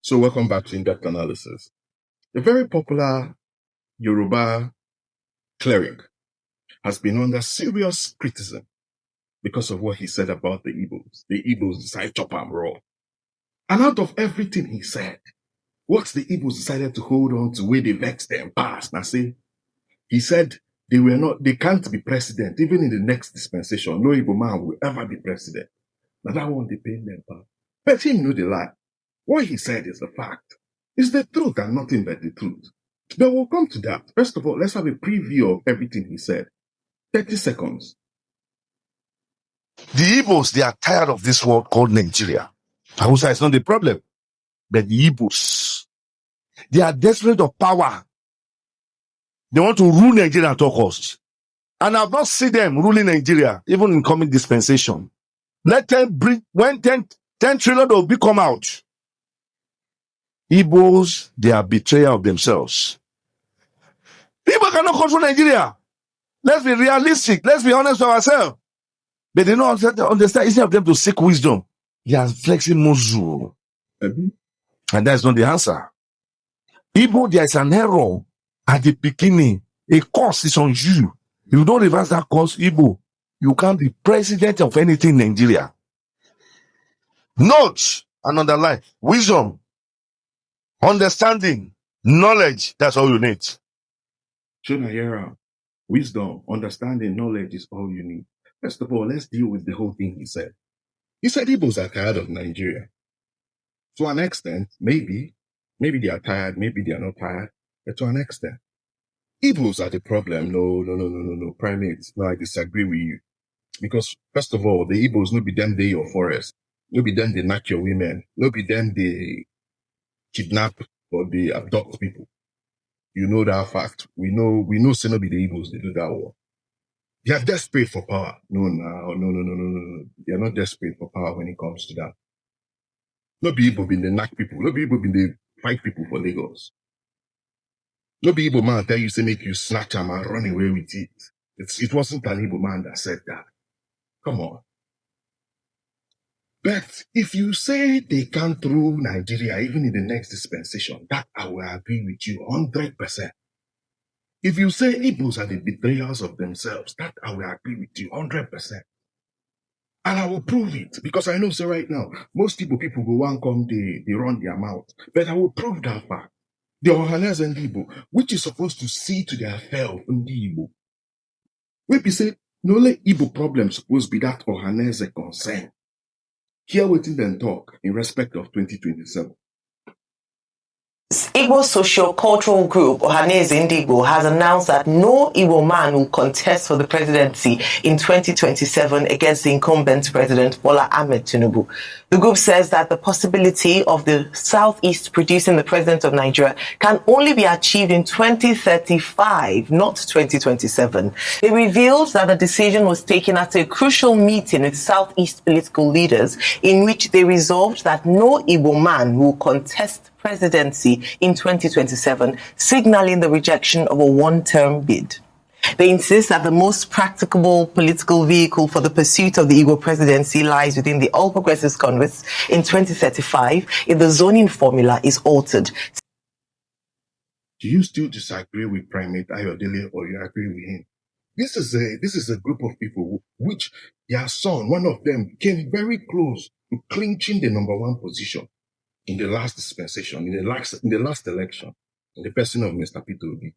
So welcome back to In-Depth Analysis. A very popular Yoruba cleric has been under serious criticism because of what he said about the Igbos. The Igbos decided to chop am raw. And out of everything he said, what the Igbos decided to hold on to where they vexed them past. Now say, he said they can't be president, even in the next dispensation. No Igbo man will ever be president. Now that one they pain them past. But him knew the lie. What he said is the fact. It's the truth and nothing but the truth. But we'll come to that. First of all, let's have a preview of everything he said. 30 seconds. The Igbos, they are tired of this world called Nigeria. Hausa is not the problem. But the Igbos, they are desperate of power. They want to rule Nigeria at all costs. And I've not seen them ruling Nigeria, even in coming dispensation. Let them bring, when 10 trillion will come out. Igbos, they are betrayal of themselves. People cannot control Nigeria. Let's be realistic. Let's be honest with ourselves. But they don't understand. Instead of them to seek wisdom, they are flexing muscle. And that's not the answer. Igbo, there is an error at the beginning. A course is on you. If you don't reverse that course, Igbo, you can't be president of anything in Nigeria. Note and underline. Wisdom, understanding, knowledge, that's all you need. Shonayera, wisdom, understanding, knowledge is all you need. First of all, let's deal with the whole thing he said. He said Igbos are tired of Nigeria. To an extent, maybe they are tired, maybe they are not tired, but to an extent. Igbos are the problem. No, primates. No, I disagree with you. Because, first of all, the Igbos, no be them they your forest. No be them they knock your women. No be them they kidnap or they abduct people. You know that fact. We know say no be the Igbos, they do that war. They are desperate for power. No. They are not desperate for power when it comes to that. No be Igbo been the knock people. No be Igbo been the fight people for Lagos. No be Igbo man tell you say make you snatch them and run away with it. It wasn't an Igbo man that said that. Come on. But if you say they can't rule Nigeria even in the next dispensation, that I will agree with you 100%. If you say Igbos are the betrayers of themselves, that I will agree with you 100%. And I will prove it, because I know, so right now, most people go one come, they run their mouth. But I will prove that fact. The Ohanese and Igbo, which is supposed to see to their affair in the Igbo. When we say, no let Igbo problem supposed to be that Ohanese concern. Hear what them talk in respect of 2027. Igbo socio-cultural group Ohaneze Ndigbo has announced that no Igbo man will contest for the presidency in 2027 against the incumbent president Bola Ahmed Tinubu. The group says that the possibility of the Southeast producing the president of Nigeria can only be achieved in 2035, not 2027. They revealed that the decision was taken at a crucial meeting with Southeast political leaders in which they resolved that no Igbo man will contest presidency in 2027, signaling the rejection of a one-term bid. They insist that the most practicable political vehicle for the pursuit of the Igbo presidency lies within the All Progressives Congress in 2035 if the zoning formula is altered. Do you still disagree with Primate Ayodele or you agree with him? This is a group of people which their son, one of them, came very close to clinching the number one position in the last dispensation, in the last election, in the person of Mr. Peter Obi.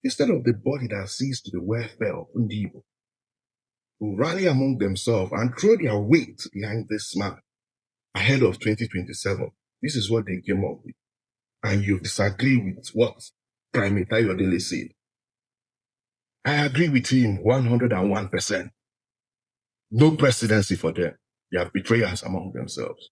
Instead of the body that sees to the welfare of Ndibo, who rally among themselves and throw their weight behind this man ahead of 2027, this is what they came up with. And you disagree with what Primate Ayodele said. I agree with him 101%. No presidency for them. They are betrayers among themselves.